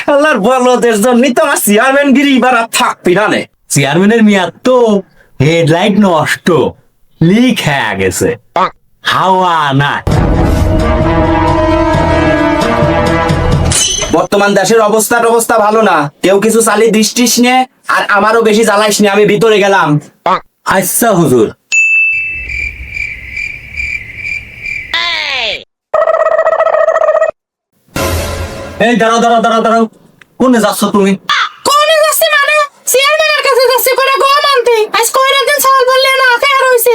শালার বলদের জন্যই তো আমার চেয়ারম্যান গিরি এবার আর থাকবি না নে। চেয়ারম্যানের মেয়াদ তো হেডলাইট নষ্ট, লিক হয়ে গেছে, হাওয়া নাই। বর্তমান দেশের অবস্থা ভালো না, কেউ কিছু চালি দৃষ্টিস নে, আর আমারও বেশি জ্বালাইস নে, আমি ভিতরে গেলাম। আচ্ছা হুজুর। এই দাঁড়াও দাঁড়াও দাঁড়াও দাঁড়াও, কোনে যাচ্ছ তুমি? কোনে যাচ্ছি মানে চেয়ারম্যানের কাছে যাচ্ছি করে গম আনতে। আজ কয়টা দিন চাল বললে না খেয়ে রইছে।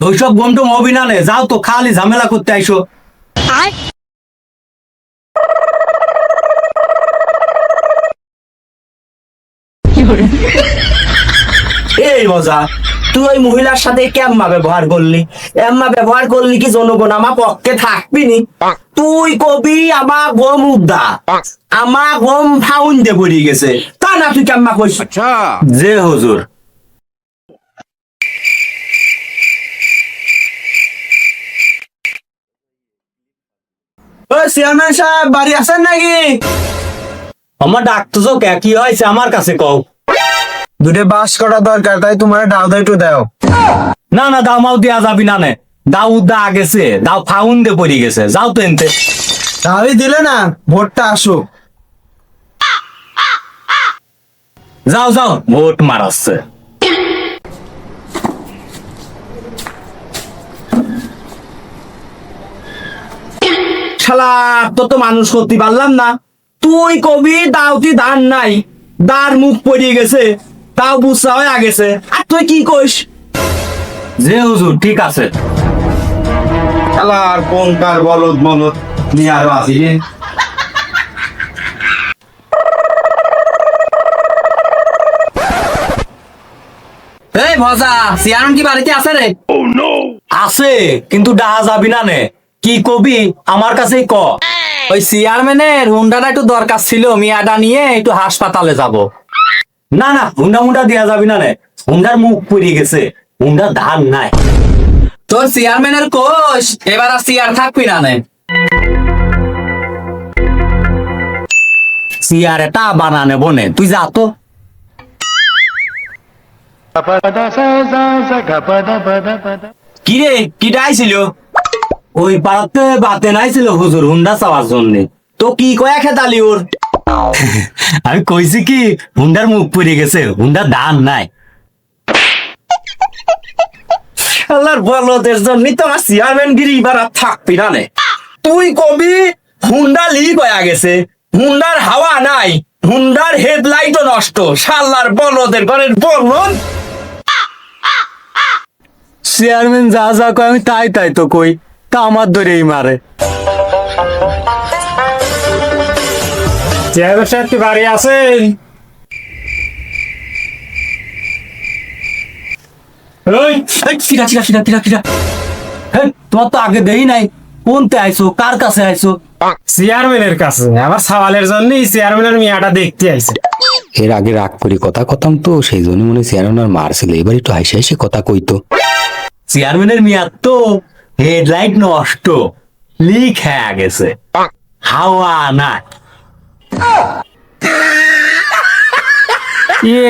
ওইসব গমটম হবি না নে, যাও তো, খালি ঝামেলা করতে আইসো। এই মজা, তুই ওই মহিলার সাথে কেম্মা ব্যবহার করলি কি জনগণ আমার পক্ষে থাকবি নি? তুই কবি আমার গম উদ্দা, আমার গম ফাউন দে পড়ি গেছে, তা না তুই কেম্মা কইস? যে হুজুর। ওই চেয়ারম্যান সাহেব বাড়ি আছেন নাকি? আমার ডাকতেছো কে? কি হয়েছে আমার কাছে কও। দুটো বাস করা দরকার, তাই তোমার ডাউ দাও একটু দাও। না না, দাও মাও দেয়া যাবি না নে, দাও উদ্দা গেছে, দাও ফাউন দে পড়ি গেছে, যাও তো এনতে। তাহলে দিলে না, ভোটটা আসুক। যাও যাও, ভোট মারাচ্ছে। শালা তো মানুষ করতে পারলাম না। তুই কবি দাওতি ধান নাই, দার মুখ পড়িয়ে গেছে, তাও বুঝা হয়ে গেছে, আর তুই কি কইস? যে হুজুর, ঠিক আছে। শালার কোনকার বলদ নিয়ে আরো আসি রে। এই মজা, চেয়ারম্যান কি বাড়িতে আছে রে? আছে, কিন্তু ডাহা যাবি না নে, কি কবি আমার কাছেই ক। ওই চেয়ারম্যানের হুন্ডাটা একটু দরকার ছিল, মিয়াটা নিয়ে একটু হাসপাতালে যাব। না না, হুন্ডা মুন্ডা দেয়া যাবি না নে, হুন্ডার মুখ পড়ে গেছে, হুন্ডার ধান নাই। তোর চেয়ারম্যানের কোষ এবার আর চেয়ার থাকবি না নে। চেয়ারেটা বানানে বনে, তুই যা তো। কিরে কিটা আইছিল? ওই পাড়াতে বাতে নাইছিল হুজুর, হুন্ডা চাওয়ার জন্য। তো কি কয়া খেতালি ওর? আমি কইছি কি, হুন্ডার মুখ পড়ে গেছে, হুন্ডার ধান নাই। শালার বলদের জন্যই তো আমার চেয়ারম্যান গিরি এবার আর থাকবি না নে। তুই কবি হুন্ডা লিক হয়ে গেছে, হুন্ডার হাওয়া নাই, হুন্ডার হেডলাইটও নষ্ট, শালার বলদের ঘরের বলদ। চেয়ারম্যান যা যা কয় আমি তাই তাই তো কই, তা আমার ধরেই মারে। চেয়ারম্যান সাহেব কি বাড়ি আছেন? তোমার তো আগে দেই নাই, কোনতে আইছো, কার কাছে আইছো? চেয়ারম্যানের কাছে, আবার সওয়ালের জন্য চেয়ারম্যানের মিয়াটা দেখতে আইছে। এর আগে রাগ করে কথা কতাম তো, সেই জন্য মনে চেয়ারম্যান আর মারছিল, এবার একটু হাসি হাসি কথা কইতো। চেয়ারম্যানের মেয়াদ তো হেডলাইট নষ্ট, লিক হয়ে গেছে, হাওয়া নাই।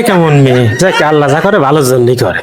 কেমন মেয়ে, যাকে আল্লাহ যা করে ভালোর জন্যই করে।